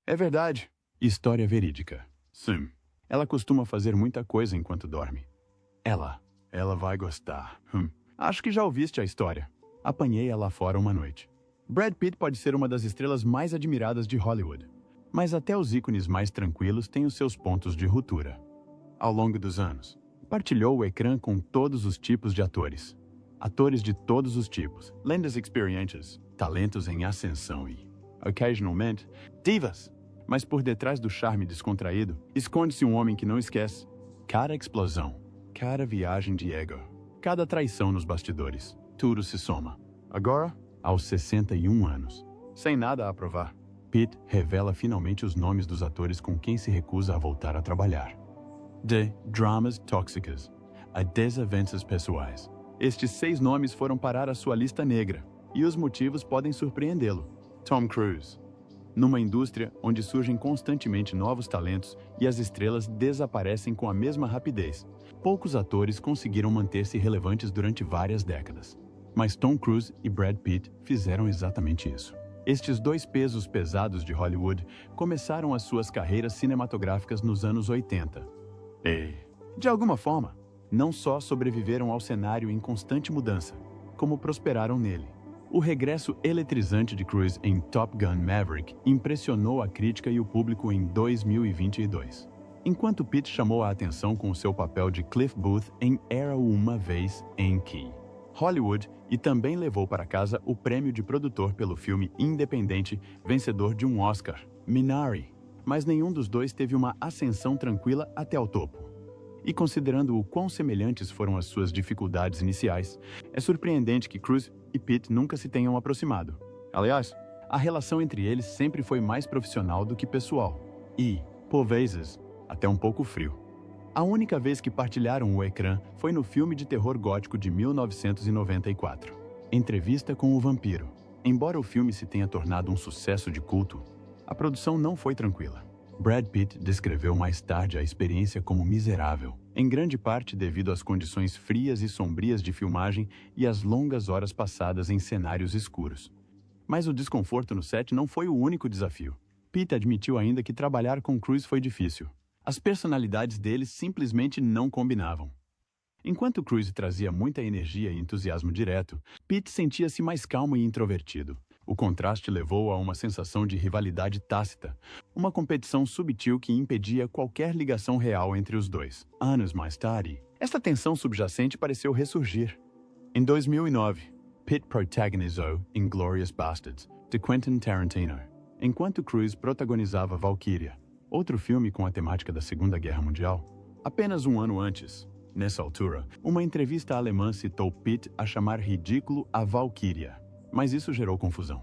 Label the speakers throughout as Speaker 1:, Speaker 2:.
Speaker 1: É verdade. História verídica. Sim. Ela costuma fazer muita coisa enquanto dorme. Ela vai gostar. Acho que já ouviste a história. Apanhei ela fora uma noite. Brad Pitt pode ser uma das estrelas mais admiradas de Hollywood, mas até os ícones mais tranquilos têm os seus pontos de ruptura. Ao longo dos anos, partilhou o ecrã com todos os tipos de atores. Atores de todos os tipos, lendas experientes, talentos em ascensão e, occasionalmente, divas. Mas por detrás do charme descontraído, esconde-se um homem que não esquece. Cada explosão, cada viagem de ego, cada traição nos bastidores, tudo se soma. Agora, aos 61 anos, sem nada a provar, Pitt revela finalmente os nomes dos atores com quem se recusa a voltar a trabalhar. De dramas tóxicas a desavenças pessoais. Estes 6 nomes foram parar a sua lista negra, e os motivos podem surpreendê-lo. Tom Cruise. Numa indústria onde surgem constantemente novos talentos e as estrelas desaparecem com a mesma rapidez, poucos atores conseguiram manter-se relevantes durante várias décadas. Mas Tom Cruise e Brad Pitt fizeram exatamente isso. Estes 2 pesos pesados de Hollywood começaram as suas carreiras cinematográficas nos anos 80. E, de alguma forma, não só sobreviveram ao cenário em constante mudança, como prosperaram nele. O regresso eletrizante de Cruise em Top Gun Maverick impressionou a crítica e o público em 2022, enquanto Pitt chamou a atenção com o seu papel de Cliff Booth em Era Uma Vez em Que. Hollywood e também levou para casa o prêmio de produtor pelo filme independente vencedor de um Oscar, Minari, mas nenhum dos dois teve uma ascensão tranquila até ao topo. E considerando o quão semelhantes foram as suas dificuldades iniciais, é surpreendente que Cruise e Pitt nunca se tenham aproximado. Aliás, a relação entre eles sempre foi mais profissional do que pessoal. E, por vezes, até um pouco frio. A única vez que partilharam o ecrã foi no filme de terror gótico de 1994, Entrevista com o Vampiro. Embora o filme se tenha tornado um sucesso de culto, a produção não foi tranquila. Brad Pitt descreveu mais tarde a experiência como miserável, em grande parte devido às condições frias e sombrias de filmagem e às longas horas passadas em cenários escuros. Mas o desconforto no set não foi o único desafio. Pitt admitiu ainda que trabalhar com Cruise foi difícil. As personalidades deles simplesmente não combinavam. Enquanto Cruise trazia muita energia e entusiasmo direto, Pitt sentia-se mais calmo e introvertido. O contraste levou a uma sensação de rivalidade tácita, uma competição subtil que impedia qualquer ligação real entre os dois. Anos mais tarde, esta tensão subjacente pareceu ressurgir. Em 2009, Pitt protagonizou Inglourious Basterds, de Quentin Tarantino, enquanto Cruise protagonizava Valkyria, outro filme com a temática da Segunda Guerra Mundial. Apenas um ano antes, nessa altura, uma entrevista alemã citou Pitt a chamar ridículo a Valkyria. Mas isso gerou confusão.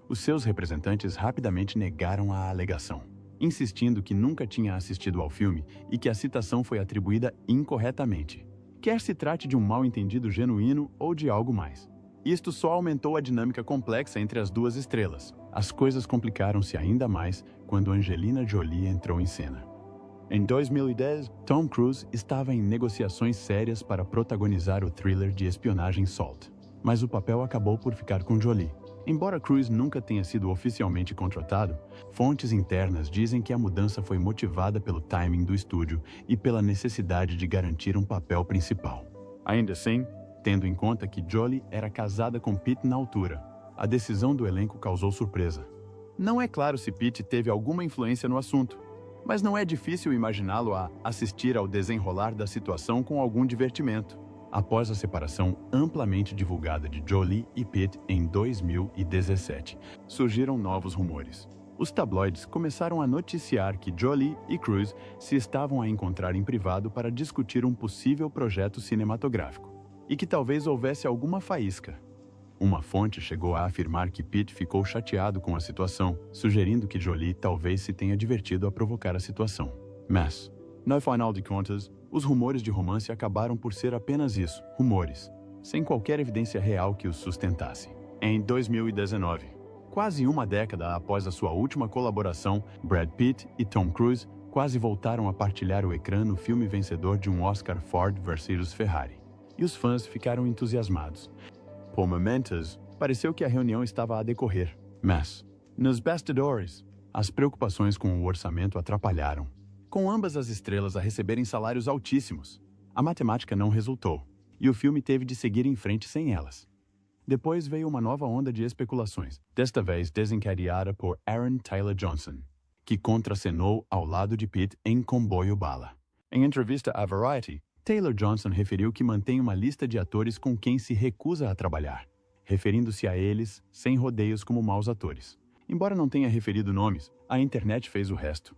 Speaker 1: Os seus representantes rapidamente negaram a alegação, insistindo que nunca tinha assistido ao filme e que a citação foi atribuída incorretamente, quer se trate de um mal-entendido genuíno ou de algo mais. Isto só aumentou a dinâmica complexa entre as duas estrelas. As coisas complicaram-se ainda mais quando Angelina Jolie entrou em cena. Em 2010, Tom Cruise estava em negociações sérias para protagonizar o thriller de espionagem Salt. Mas o papel acabou por ficar com Jolie. Embora Cruise nunca tenha sido oficialmente contratado, fontes internas dizem que a mudança foi motivada pelo timing do estúdio e pela necessidade de garantir um papel principal. Ainda assim, tendo em conta que Jolie era casada com Pitt na altura, a decisão do elenco causou surpresa. Não é claro se Pitt teve alguma influência no assunto, mas não é difícil imaginá-lo a assistir ao desenrolar da situação com algum divertimento. Após a separação amplamente divulgada de Jolie e Pitt em 2017, surgiram novos rumores. Os tabloides começaram a noticiar que Jolie e Cruise se estavam a encontrar em privado para discutir um possível projeto cinematográfico, e que talvez houvesse alguma faísca. Uma fonte chegou a afirmar que Pitt ficou chateado com a situação, sugerindo que Jolie talvez se tenha divertido a provocar a situação. Mas, no final de contas, os rumores de romance acabaram por ser apenas isso, rumores, sem qualquer evidência real que os sustentasse. Em 2019, quase uma década após a sua última colaboração, Brad Pitt e Tom Cruise quase voltaram a partilhar o ecrã no filme vencedor de um Oscar, Ford vs Ferrari. E os fãs ficaram entusiasmados. Por momentos, pareceu que a reunião estava a decorrer, mas, nos bastidores, As preocupações com o orçamento atrapalharam, com ambas as estrelas a receberem salários altíssimos. A matemática não resultou, e o filme teve de seguir em frente sem elas. Depois veio uma nova onda de especulações, desta vez desencadeada por Aaron Taylor Johnson, que contracenou ao lado de Pitt em Comboio Bala. Em entrevista à Variety, Taylor Johnson referiu que mantém uma lista de atores com quem se recusa a trabalhar, referindo-se a eles sem rodeios como maus atores. Embora não tenha referido nomes, a internet fez o resto.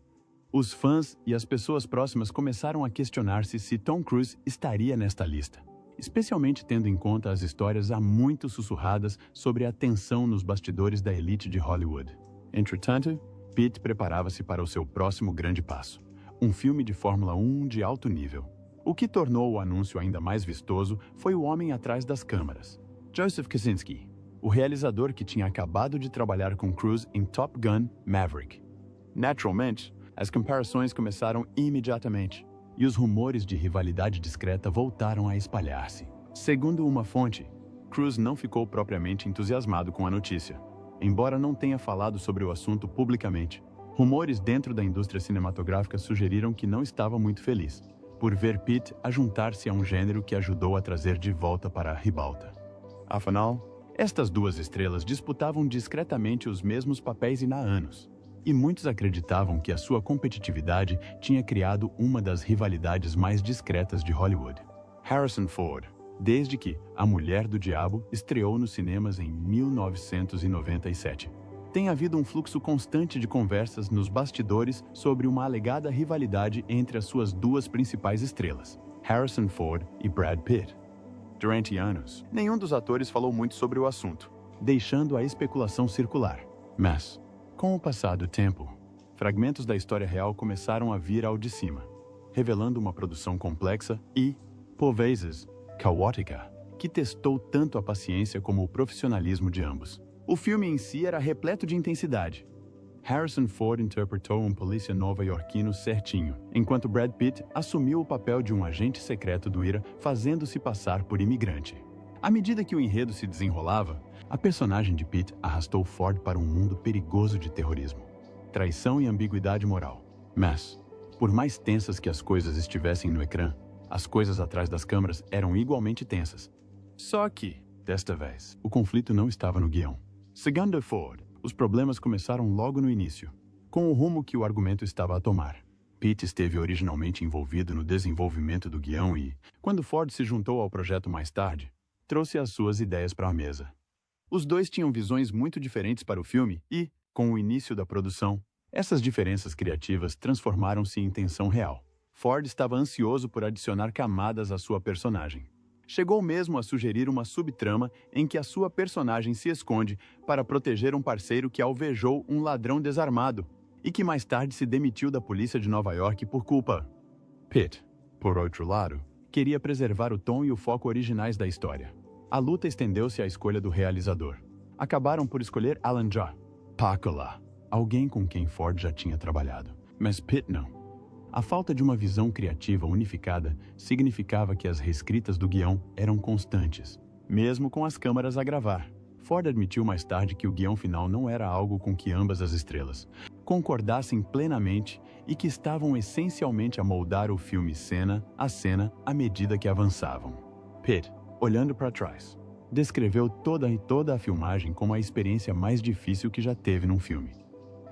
Speaker 1: Os fãs e as pessoas próximas começaram a questionar-se se Tom Cruise estaria nesta lista, especialmente tendo em conta as histórias há muito sussurradas sobre a tensão nos bastidores da elite de Hollywood. Entretanto, Pitt preparava-se para o seu próximo grande passo, um filme de Fórmula 1 de alto nível. O que tornou o anúncio ainda mais vistoso foi o homem atrás das câmeras, Joseph Kosinski, o realizador que tinha acabado de trabalhar com Cruise em Top Gun: Maverick. Naturalmente, as comparações começaram imediatamente, e os rumores de rivalidade discreta voltaram a espalhar-se. Segundo uma fonte, Cruise não ficou propriamente entusiasmado com a notícia, embora não tenha falado sobre o assunto publicamente. Rumores dentro da indústria cinematográfica sugeriram que não estava muito feliz por ver Pitt a juntar-se a um gênero que ajudou a trazer de volta para a ribalta. Afinal, estas duas estrelas disputavam discretamente os mesmos papéis há anos, e muitos acreditavam que a sua competitividade tinha criado uma das rivalidades mais discretas de Hollywood. Harrison Ford, desde que A Mulher do Diabo estreou nos cinemas em 1997. Tem havido um fluxo constante de conversas nos bastidores sobre uma alegada rivalidade entre as suas duas principais estrelas, Harrison Ford e Brad Pitt. Durante anos, nenhum dos atores falou muito sobre o assunto, deixando a especulação circular. Mas, com o passar do tempo, fragmentos da história real começaram a vir ao de cima, revelando uma produção complexa e, por vezes, caótica, que testou tanto a paciência como o profissionalismo de ambos. O filme em si era repleto de intensidade. Harrison Ford interpretou um polícia nova-iorquino certinho, enquanto Brad Pitt assumiu o papel de um agente secreto do IRA, fazendo-se passar por imigrante. À medida que o enredo se desenrolava, a personagem de Pitt arrastou Ford para um mundo perigoso de terrorismo, traição e ambiguidade moral. Mas, por mais tensas que as coisas estivessem no ecrã, as coisas atrás das câmeras eram igualmente tensas. Só que, desta vez, o conflito não estava no guião. Segundo Ford, os problemas começaram logo no início, com o rumo que o argumento estava a tomar. Pitt esteve originalmente envolvido no desenvolvimento do guião e, quando Ford se juntou ao projeto mais tarde, trouxe as suas ideias para a mesa. Os dois tinham visões muito diferentes para o filme e, com o início da produção, essas diferenças criativas transformaram-se em tensão real. Ford estava ansioso por adicionar camadas à sua personagem. Chegou mesmo a sugerir uma subtrama em que a sua personagem se esconde para proteger um parceiro que alvejou um ladrão desarmado e que mais tarde se demitiu da polícia de Nova York por culpa. Pitt, por outro lado, queria preservar o tom e o foco originais da história. A luta estendeu-se à escolha do realizador. Acabaram por escolher Alan Pakula, alguém com quem Ford já tinha trabalhado, mas Pitt não. A falta de uma visão criativa unificada significava que as reescritas do guião eram constantes, mesmo com as câmaras a gravar. Ford admitiu mais tarde que o guião final não era algo com que ambas as estrelas concordassem plenamente e que estavam essencialmente a moldar o filme cena a cena à medida que avançavam. Pitt, olhando para trás, descreveu toda a filmagem como a experiência mais difícil que já teve num filme.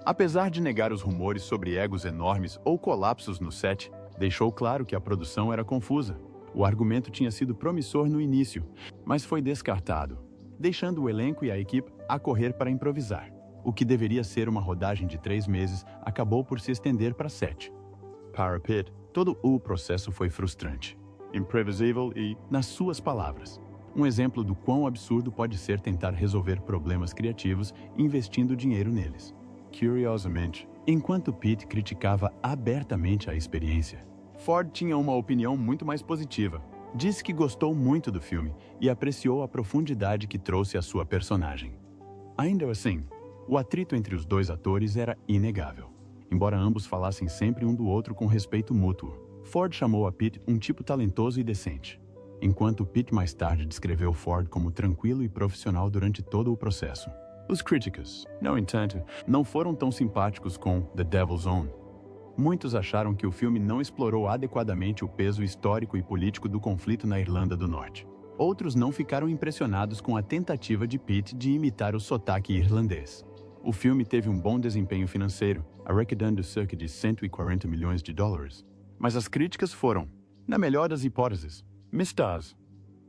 Speaker 1: Apesar de negar os rumores sobre egos enormes ou colapsos no set, deixou claro que a produção era confusa. O argumento tinha sido promissor no início, mas foi descartado, deixando o elenco e a equipe a correr para improvisar. O que deveria ser uma rodagem de 3 meses acabou por se estender para 7. Para Pitt, todo o processo foi frustrante, imprevisível e, nas suas palavras, um exemplo do quão absurdo pode ser tentar resolver problemas criativos investindo dinheiro neles. Curiosamente, enquanto Pitt criticava abertamente a experiência, Ford tinha uma opinião muito mais positiva. Disse que gostou muito do filme e apreciou a profundidade que trouxe à sua personagem. Ainda assim, o atrito entre os dois atores era inegável. Embora ambos falassem sempre um do outro com respeito mútuo, Ford chamou a Pitt um tipo talentoso e decente, enquanto Pitt mais tarde descreveu Ford como tranquilo e profissional durante todo o processo. Os críticos, no entanto, não foram tão simpáticos com The Devil's Own. Muitos acharam que o filme não explorou adequadamente o peso histórico e político do conflito na Irlanda do Norte. Outros não ficaram impressionados com a tentativa de Pitt de imitar o sotaque irlandês. O filme teve um bom desempenho financeiro, arrecadando cerca de 140 milhões de dólares. Mas as críticas foram, na melhor das hipóteses, mistas.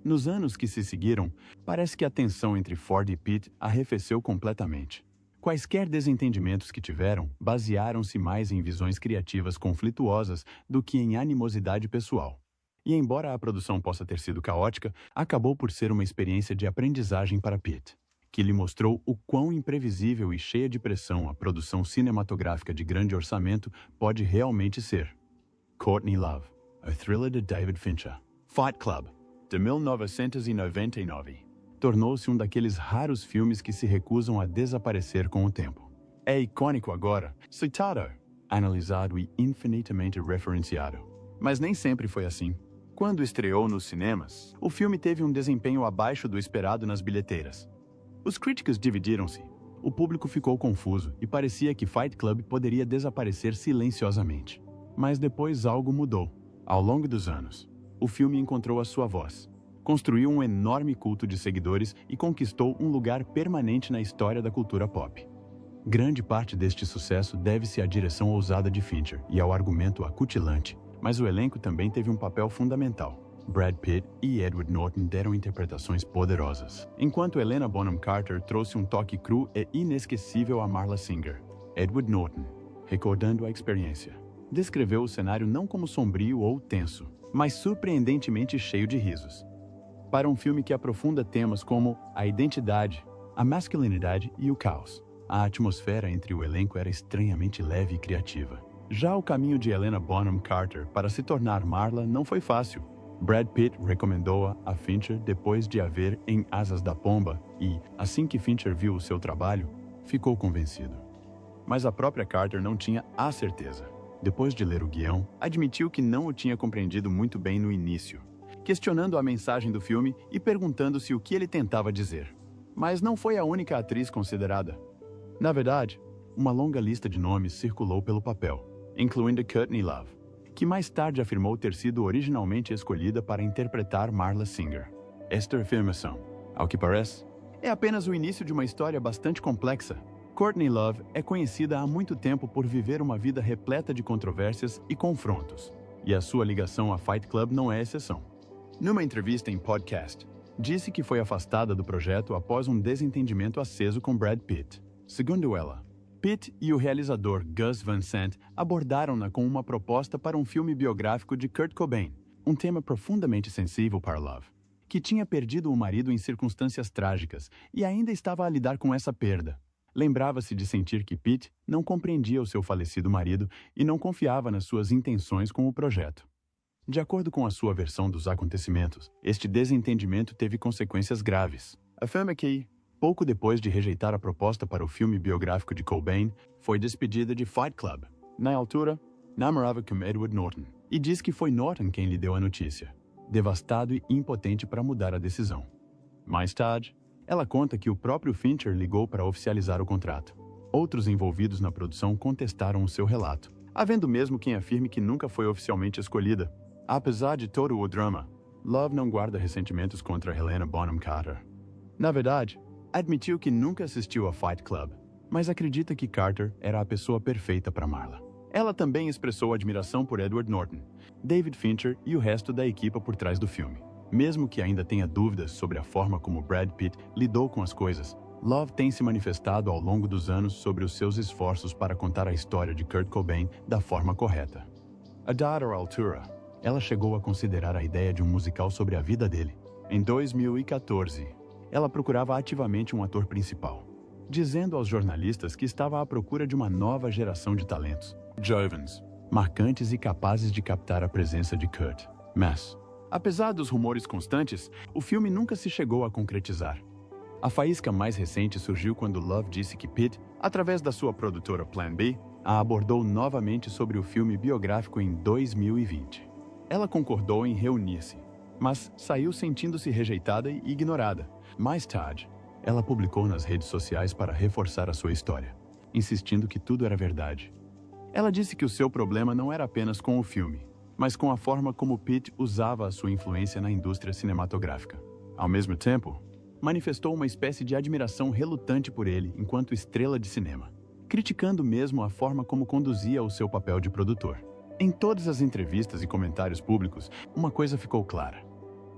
Speaker 1: Nos anos que se seguiram, parece que a tensão entre Ford e Pitt arrefeceu completamente. Quaisquer desentendimentos que tiveram basearam-se mais em visões criativas conflituosas do que em animosidade pessoal. E embora a produção possa ter sido caótica, acabou por ser uma experiência de aprendizagem para Pitt, que lhe mostrou o quão imprevisível e cheia de pressão a produção cinematográfica de grande orçamento pode realmente ser. Courtney Love, a thriller de David Fincher. Fight Club, de 1999. Tornou-se um daqueles raros filmes que se recusam a desaparecer com o tempo. É icônico agora, citado, analisado e infinitamente referenciado. Mas nem sempre foi assim. Quando estreou nos cinemas, o filme teve um desempenho abaixo do esperado nas bilheteiras. Os críticos dividiram-se. O público ficou confuso e parecia que Fight Club poderia desaparecer silenciosamente. Mas depois algo mudou. Ao longo dos anos, o filme encontrou a sua voz. Construiu um enorme culto de seguidores e conquistou um lugar permanente na história da cultura pop. Grande parte deste sucesso deve-se à direção ousada de Fincher e ao argumento acutilante, mas o elenco também teve um papel fundamental. Brad Pitt e Edward Norton deram interpretações poderosas, enquanto Helena Bonham Carter trouxe um toque cru e inesquecível a Marla Singer. Edward Norton, recordando a experiência, descreveu o cenário não como sombrio ou tenso, mas surpreendentemente cheio de risos. Para um filme que aprofunda temas como a identidade, a masculinidade e o caos, a atmosfera entre o elenco era estranhamente leve e criativa. Já o caminho de Helena Bonham Carter para se tornar Marla não foi fácil. Brad Pitt recomendou-a a Fincher depois de a ver em Asas da Pomba e, assim que Fincher viu o seu trabalho, ficou convencido. Mas a própria Carter não tinha a certeza. Depois de ler o guião, admitiu que não o tinha compreendido muito bem no início, questionando a mensagem do filme e perguntando-se o que ele tentava dizer. Mas não foi a única atriz considerada. Na verdade, uma longa lista de nomes circulou pelo papel, incluindo Courtney Love, que mais tarde afirmou ter sido originalmente escolhida para interpretar Marla Singer. Esta afirmação, ao que parece, é apenas o início de uma história bastante complexa. Courtney Love é conhecida há muito tempo por viver uma vida repleta de controvérsias e confrontos, e a sua ligação a Fight Club não é exceção. Numa entrevista em podcast, disse que foi afastada do projeto após um desentendimento aceso com Brad Pitt. Segundo ela, Pitt e o realizador Gus Van Sant abordaram-na com uma proposta para um filme biográfico de Kurt Cobain, um tema profundamente sensível para Love, que tinha perdido o marido em circunstâncias trágicas e ainda estava a lidar com essa perda. Lembrava-se de sentir que Pitt não compreendia o seu falecido marido e não confiava nas suas intenções com o projeto. De acordo com a sua versão dos acontecimentos, este desentendimento teve consequências graves. Afirma que, pouco depois de rejeitar a proposta para o filme biográfico de Cobain, foi despedida de Fight Club. Na altura, namorava com Edward Norton, e diz que foi Norton quem lhe deu a notícia, devastado e impotente para mudar a decisão. Mais tarde, ela conta que o próprio Fincher ligou para oficializar o contrato. Outros envolvidos na produção contestaram o seu relato, havendo mesmo quem afirme que nunca foi oficialmente escolhida. Apesar de todo o drama, Love não guarda ressentimentos contra Helena Bonham Carter. Na verdade, admitiu que nunca assistiu a Fight Club, mas acredita que Carter era a pessoa perfeita para Marla. Ela também expressou admiração por Edward Norton, David Fincher e o resto da equipe por trás do filme. Mesmo que ainda tenha dúvidas sobre a forma como Brad Pitt lidou com as coisas, Love tem se manifestado ao longo dos anos sobre os seus esforços para contar a história de Kurt Cobain da forma correta. A dada altura, ela chegou a considerar a ideia de um musical sobre a vida dele. Em 2014, ela procurava ativamente um ator principal, dizendo aos jornalistas que estava à procura de uma nova geração de talentos, jovens, marcantes e capazes de captar a presença de Kurt. Mas, apesar dos rumores constantes, o filme nunca se chegou a concretizar. A faísca mais recente surgiu quando Love disse que Pitt, através da sua produtora Plan B, a abordou novamente sobre o filme biográfico em 2020. Ela concordou em reunir-se, mas saiu sentindo-se rejeitada e ignorada. Mais tarde, Ela publicou nas redes sociais para reforçar a sua história, insistindo que tudo era verdade. Ela disse que o seu problema não era apenas com o filme, mas com a forma como Pitt usava a sua influência na indústria cinematográfica. Ao mesmo tempo, manifestou uma espécie de admiração relutante por ele enquanto estrela de cinema, criticando mesmo a forma como conduzia o seu papel de produtor. Em todas as entrevistas e comentários públicos, uma coisa ficou clara.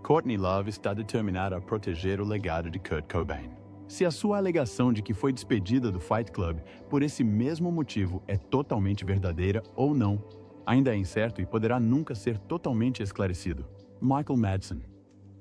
Speaker 1: Courtney Love está determinada a proteger o legado de Kurt Cobain. Se a sua alegação de que foi despedida do Fight Club por esse mesmo motivo é totalmente verdadeira ou não, ainda é incerto e poderá nunca ser totalmente esclarecido. Michael Madsen.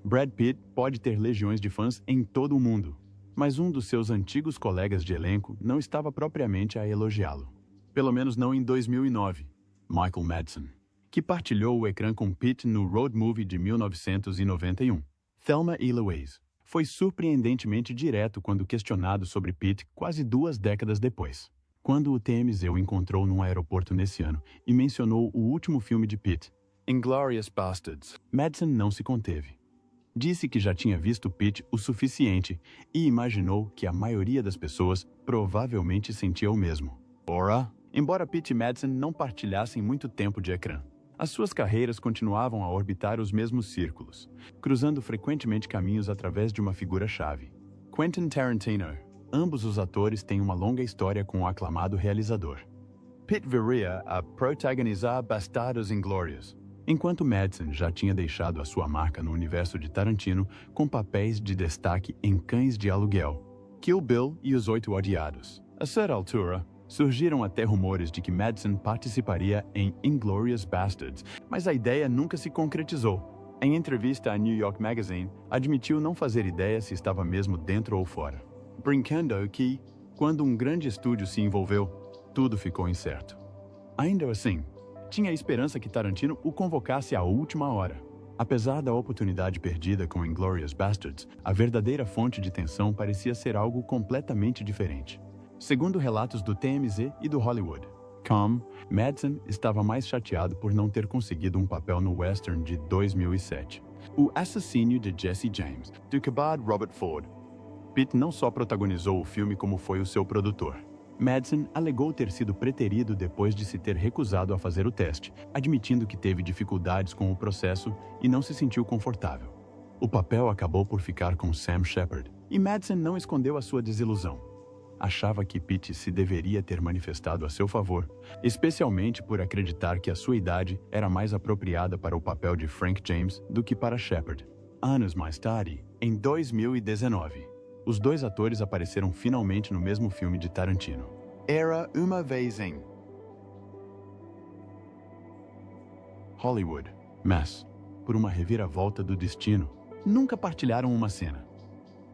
Speaker 1: Brad Pitt pode ter legiões de fãs em todo o mundo, mas um dos seus antigos colegas de elenco não estava propriamente a elogiá-lo. Pelo menos não em 2009. Michael Madsen, que partilhou o ecrã com Pitt no road movie de 1991, Thelma e Louise, foi surpreendentemente direto quando questionado sobre Pitt quase 2 décadas depois. Quando o TMZ o encontrou num aeroporto nesse ano e mencionou o último filme de Pitt, Inglourious Basterds, Madsen não se conteve. Disse que já tinha visto Pitt o suficiente e imaginou que a maioria das pessoas provavelmente sentia o mesmo. Ora, embora Pitt e Madsen não partilhassem muito tempo de ecrã, as suas carreiras continuavam a orbitar os mesmos círculos, cruzando frequentemente caminhos através de uma figura-chave. Quentin Tarantino. Ambos os atores têm uma longa história com o aclamado realizador. Pitt viria a protagonizar Bastardos Inglórios, enquanto Madsen já tinha deixado a sua marca no universo de Tarantino com papéis de destaque em Cães de Aluguel, Kill Bill e Os Oito Odiados. A certa altura, surgiram até rumores de que Madsen participaria em Inglourious Basterds, mas a ideia nunca se concretizou. Em entrevista à New York Magazine, admitiu não fazer ideia se estava mesmo dentro ou fora, brincando que, quando um grande estúdio se envolveu, tudo ficou incerto. Ainda assim, tinha esperança que Tarantino o convocasse à última hora. Apesar da oportunidade perdida com Inglourious Basterds, a verdadeira fonte de tensão parecia ser algo completamente diferente. Segundo relatos do TMZ e do Hollywood.com, Madsen estava mais chateado por não ter conseguido um papel no western de 2007, O Assassínio de Jesse James, do Cabad Robert Ford. Pitt não só protagonizou o filme como foi o seu produtor. Madsen alegou ter sido preterido depois de se ter recusado a fazer o teste, admitindo que teve dificuldades com o processo e não se sentiu confortável. O papel acabou por ficar com Sam Shepard, e Madsen não escondeu a sua desilusão. Achava que Pitt se deveria ter manifestado a seu favor, especialmente por acreditar que a sua idade era mais apropriada para o papel de Frank James do que para Shepard. Anos mais tarde, em 2019, os dois atores apareceram finalmente no mesmo filme de Tarantino. Era uma vez em Hollywood, mas, por uma reviravolta do destino, nunca partilharam uma cena.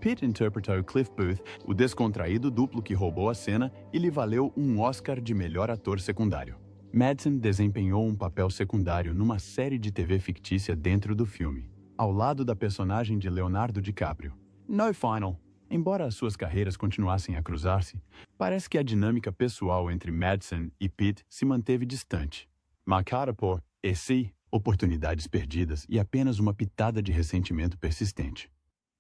Speaker 1: Pitt interpretou Cliff Booth, o descontraído duplo que roubou a cena e lhe valeu um Oscar de melhor ator secundário. Madsen desempenhou um papel secundário numa série de TV fictícia dentro do filme, ao lado da personagem de Leonardo DiCaprio. No Final. Embora as suas carreiras continuassem a cruzar-se, parece que a dinâmica pessoal entre Madsen e Pitt se manteve distante, marcada por oportunidades perdidas e apenas uma pitada de ressentimento persistente.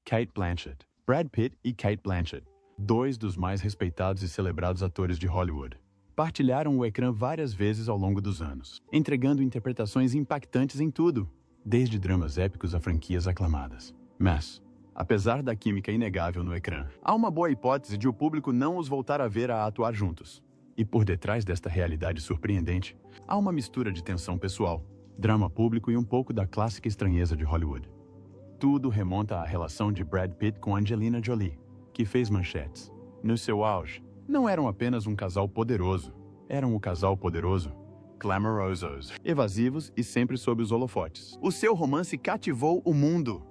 Speaker 1: Cate Blanchett. Brad Pitt e Cate Blanchett, dois dos mais respeitados e celebrados atores de Hollywood, partilharam o ecrã várias vezes ao longo dos anos, entregando interpretações impactantes em tudo, desde dramas épicos a franquias aclamadas. Mas, apesar da química inegável no ecrã, há uma boa hipótese de o público não os voltar a ver a atuar juntos. E por detrás desta realidade surpreendente, há uma mistura de tensão pessoal, drama público e um pouco da clássica estranheza de Hollywood. Tudo remonta à relação de Brad Pitt com Angelina Jolie, que fez manchetes. No seu auge, não eram apenas um casal poderoso, eram o casal poderoso, glamourosos, evasivos e sempre sob os holofotes. O seu romance cativou o mundo.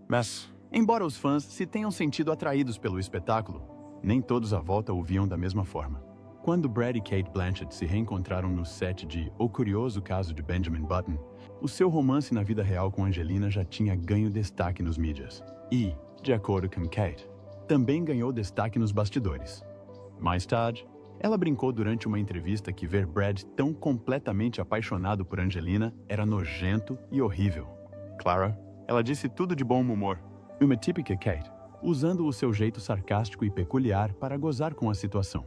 Speaker 1: Mas, embora os fãs se tenham sentido atraídos pelo espetáculo, nem todos à volta o viam da mesma forma. Quando Brad e Cate Blanchett se reencontraram no set de O Curioso Caso de Benjamin Button, o seu romance na vida real com Angelina já tinha ganho destaque nos mídias. E, de acordo com Cate, também ganhou destaque nos bastidores. Mais tarde, ela brincou durante uma entrevista que ver Brad tão completamente apaixonado por Angelina era nojento e horrível. Clara, ela disse tudo de bom humor. Uma típica Cate. usando o seu jeito sarcástico e peculiar para gozar com a situação.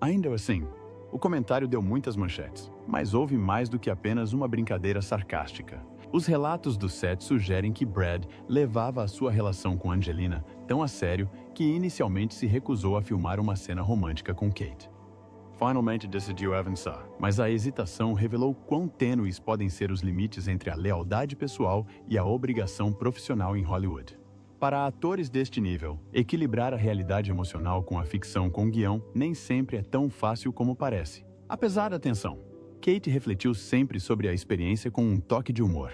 Speaker 1: Ainda assim, o comentário deu muitas manchetes, mas houve mais do que apenas uma brincadeira sarcástica. Os relatos do set sugerem que Brad levava a sua relação com Angelina tão a sério que inicialmente se recusou a filmar uma cena romântica com Kate. Finalmente decidiu avançar, mas a hesitação revelou quão tênues podem ser os limites entre a lealdade pessoal e a obrigação profissional em Hollywood. Para atores deste nível, equilibrar a realidade emocional com a ficção com guião nem sempre é tão fácil como parece. Apesar da tensão, Kate refletiu sempre sobre a experiência com um toque de humor.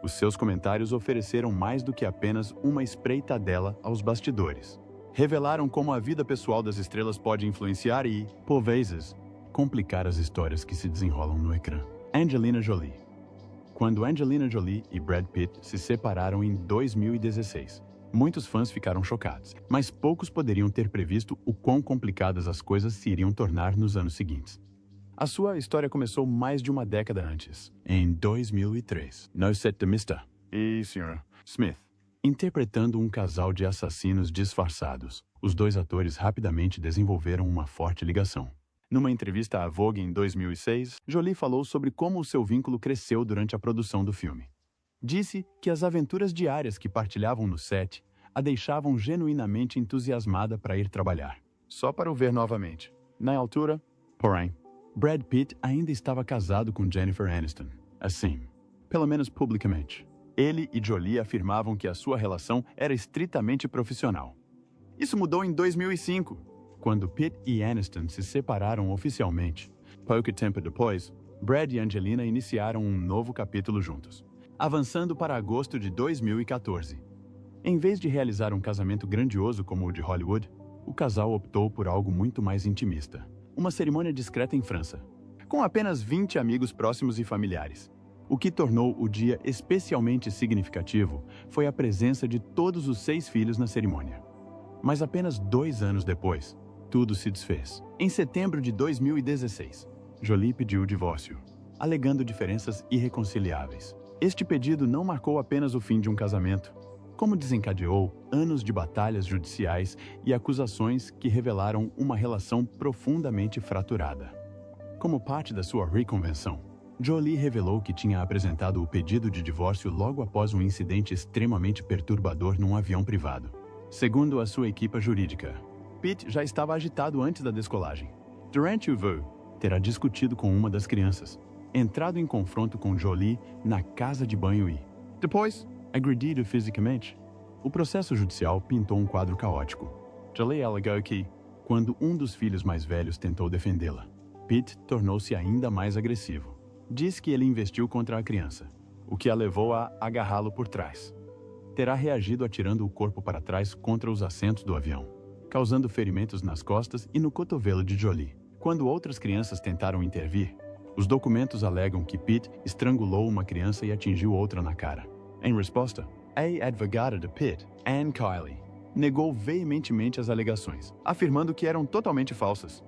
Speaker 1: Os seus comentários ofereceram mais do que apenas uma espreitadela aos bastidores. Revelaram como a vida pessoal das estrelas pode influenciar e, por vezes, complicar as histórias que se desenrolam no ecrã. Angelina Jolie. Quando Angelina Jolie e Brad Pitt se separaram em 2016, muitos fãs ficaram chocados, mas poucos poderiam ter previsto o quão complicadas as coisas se iriam tornar nos anos seguintes. A sua história começou mais de uma década antes, em 2003, no set de Mr. e Sra. Smith. Interpretando um casal de assassinos disfarçados, os dois atores rapidamente desenvolveram uma forte ligação. Numa entrevista à Vogue em 2006, Jolie falou sobre como o seu vínculo cresceu durante a produção do filme. Disse que as aventuras diárias que partilhavam no set a deixavam genuinamente entusiasmada para ir trabalhar, só para o ver novamente. Na altura, porém, Brad Pitt ainda estava casado com Jennifer Aniston, assim, pelo menos publicamente. Ele e Jolie afirmavam que a sua relação era estritamente profissional. Isso mudou em 2005, quando Pitt e Aniston se separaram oficialmente. Pouco tempo depois, Brad e Angelina iniciaram um novo capítulo juntos, avançando para agosto de 2014. Em vez de realizar um casamento grandioso como o de Hollywood, o casal optou por algo muito mais intimista. Uma cerimônia discreta em França, com apenas 20 amigos próximos e familiares. O que tornou o dia especialmente significativo foi a presença de todos os 6 filhos na cerimônia. Mas apenas 2 anos depois, tudo se desfez. Em setembro de 2016, Jolie pediu o divórcio, alegando diferenças irreconciliáveis. Este pedido não marcou apenas o fim de um casamento, como desencadeou anos de batalhas judiciais e acusações que revelaram uma relação profundamente fraturada. Como parte da sua reconvenção, Jolie revelou que tinha apresentado o pedido de divórcio logo após um incidente extremamente perturbador num avião privado. Segundo a sua equipe jurídica, Pitt já estava agitado antes da descolagem. Durante o voo, terá discutido com uma das crianças, entrado em confronto com Jolie na casa de banho e, depois, agredido fisicamente. O processo judicial pintou um quadro caótico. Jolie alegou que, quando um dos filhos mais velhos tentou defendê-la, Pitt tornou-se ainda mais agressivo. Diz que ele investiu contra a criança, o que a levou a agarrá-lo por trás. Terá reagido atirando o corpo para trás contra os assentos do avião, causando ferimentos nas costas e no cotovelo de Jolie. Quando outras crianças tentaram intervir, os documentos alegam que Pitt estrangulou uma criança e atingiu outra na cara. Em resposta, a advogada de Pitt, Anne Kiley, negou veementemente as alegações, afirmando que eram totalmente falsas.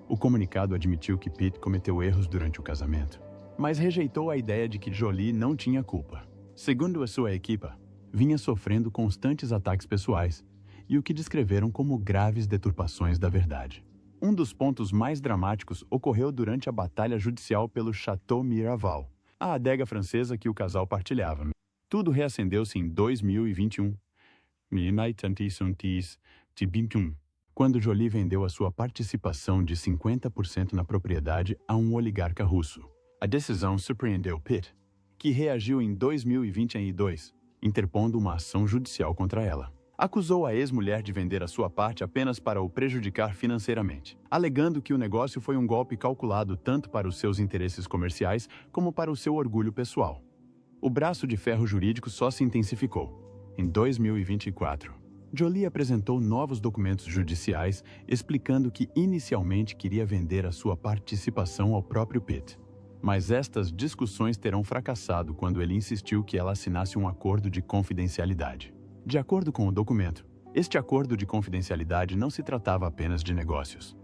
Speaker 1: O comunicado admitiu que Pitt cometeu erros durante o casamento, mas rejeitou a ideia de que Jolie não tinha culpa. Segundo a sua equipe, vinha sofrendo constantes ataques pessoais e o que descreveram como graves deturpações da verdade. Um dos pontos mais dramáticos ocorreu durante a batalha judicial pelo Château Miraval, a adega francesa que o casal partilhava. Tudo reacendeu-se em 2021, quando Jolie vendeu a sua participação de 50% na propriedade a um oligarca russo. A decisão surpreendeu Pitt, que reagiu em 2022, interpondo uma ação judicial contra ela. Acusou a ex-mulher de vender a sua parte apenas para o prejudicar financeiramente, alegando que o negócio foi um golpe calculado tanto para os seus interesses comerciais como para o seu orgulho pessoal. O braço de ferro jurídico só se intensificou. Em 2024, Jolie apresentou novos documentos judiciais explicando que inicialmente queria vender a sua participação ao próprio Pitt. Mas estas discussões terão fracassado quando ele insistiu que ela assinasse um acordo de confidencialidade. De acordo com o documento, este acordo de confidencialidade não se tratava apenas de negócios.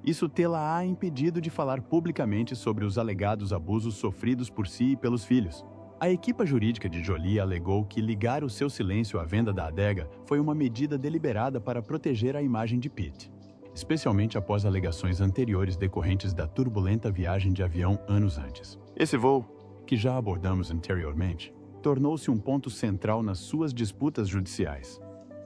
Speaker 1: Isso tê-la-á impedido de falar publicamente sobre os alegados abusos sofridos por si e pelos filhos. A equipa jurídica de Jolie alegou que ligar o seu silêncio à venda da adega foi uma medida deliberada para proteger a imagem de Pete, especialmente após alegações anteriores decorrentes da turbulenta viagem de avião anos antes. Esse voo, que já abordamos anteriormente, tornou-se um ponto central nas suas disputas judiciais.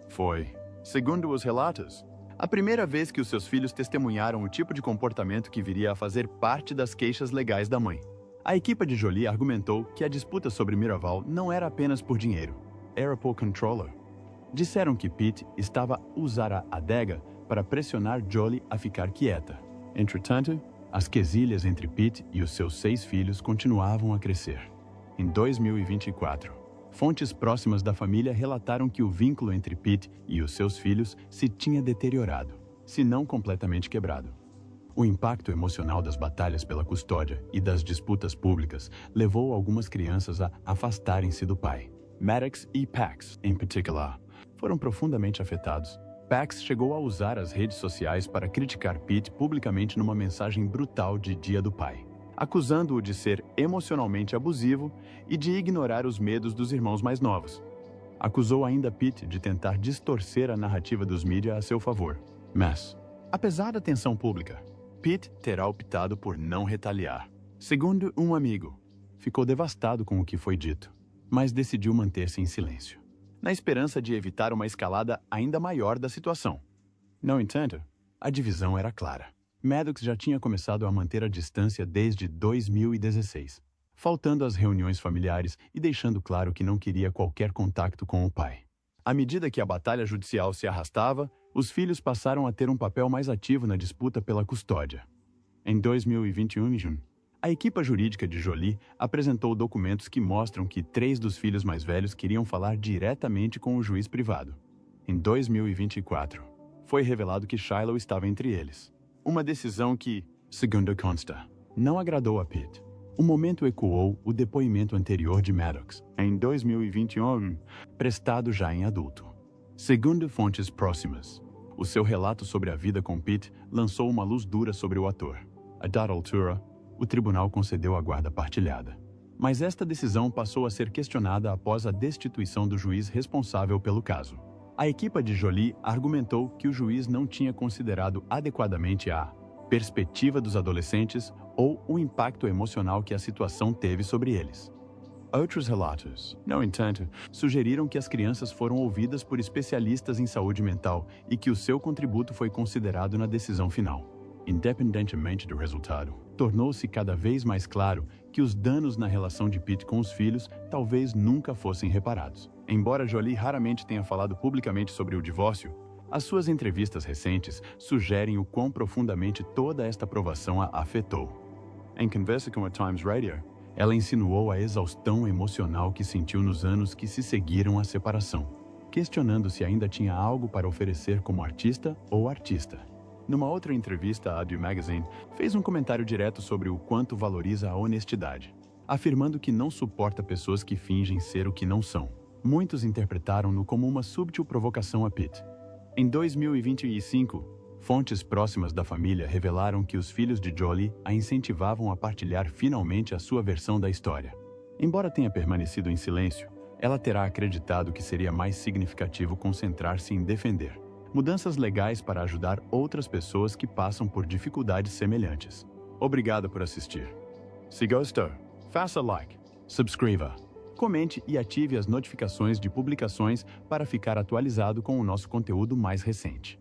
Speaker 1: Foi, segundo os relatos, a primeira vez que os seus filhos testemunharam o tipo de comportamento que viria a fazer parte das queixas legais da mãe. A equipa de Jolie argumentou que a disputa sobre Miraval não era apenas por dinheiro, era por controller. Disseram que Pete estava a usar a adega para pressionar Jolie a ficar quieta. Entretanto, as quesilhas entre Pete e os seus 6 filhos continuavam a crescer. Em 2024, fontes próximas da família relataram que o vínculo entre Pete e os seus filhos se tinha deteriorado, se não completamente quebrado. O impacto emocional das batalhas pela custódia e das disputas públicas levou algumas crianças a afastarem-se do pai. Maddox e Pax, em particular, foram profundamente afetados. Pax chegou a usar as redes sociais para criticar Pete publicamente numa mensagem brutal de Dia do Pai, acusando-o de ser emocionalmente abusivo e de ignorar os medos dos irmãos mais novos. Acusou ainda Pete de tentar distorcer a narrativa dos mídias a seu favor. Mas, apesar da tensão pública, Pete terá optado por não retaliar. Segundo um amigo, ficou devastado com o que foi dito, mas decidiu manter-se em silêncio, na esperança de evitar uma escalada ainda maior da situação. No entanto, a divisão era clara. Maddox já tinha começado a manter a distância desde 2016, faltando às reuniões familiares e deixando claro que não queria qualquer contato com o pai. À medida que a batalha judicial se arrastava, os filhos passaram a ter um papel mais ativo na disputa pela custódia. Em 2021, a equipa jurídica de Jolie apresentou documentos que mostram que 3 dos filhos mais velhos queriam falar diretamente com o juiz privado. Em 2024, foi revelado que Shiloh estava entre eles. Uma decisão que, segundo consta, não agradou a Pete. O momento ecoou o depoimento anterior de Maddox, em 2021, prestado já em adulto. Segundo fontes próximas, o seu relato sobre a vida com Pete lançou uma luz dura sobre o ator. A dada altura, o tribunal concedeu a guarda partilhada. Mas esta decisão passou a ser questionada após a destituição do juiz responsável pelo caso. A equipa de Jolie argumentou que o juiz não tinha considerado adequadamente a perspectiva dos adolescentes ou o impacto emocional que a situação teve sobre eles. Outros relatos, no entanto, sugeriram que as crianças foram ouvidas por especialistas em saúde mental e que o seu contributo foi considerado na decisão final. Independentemente do resultado, tornou-se cada vez mais claro que os danos na relação de Pete com os filhos talvez nunca fossem reparados. Embora Jolie raramente tenha falado publicamente sobre o divórcio, as suas entrevistas recentes sugerem o quão profundamente toda esta provação a afetou. Em conversa com a Times Radio, ela insinuou a exaustão emocional que sentiu nos anos que se seguiram à separação, questionando se ainda tinha algo para oferecer como artista ou artista. Numa outra entrevista à The Magazine, fez um comentário direto sobre o quanto valoriza a honestidade, afirmando que não suporta pessoas que fingem ser o que não são. Muitos interpretaram-no como uma subtil provocação a Pete. Em 2025, fontes próximas da família revelaram que os filhos de Jolie a incentivavam a partilhar finalmente a sua versão da história. Embora tenha permanecido em silêncio, ela terá acreditado que seria mais significativo concentrar-se em defender mudanças legais para ajudar outras pessoas que passam por dificuldades semelhantes. Obrigado por assistir. Se gostou, faça like, subscreva, comente e ative as notificações de publicações para ficar atualizado com o nosso conteúdo mais recente.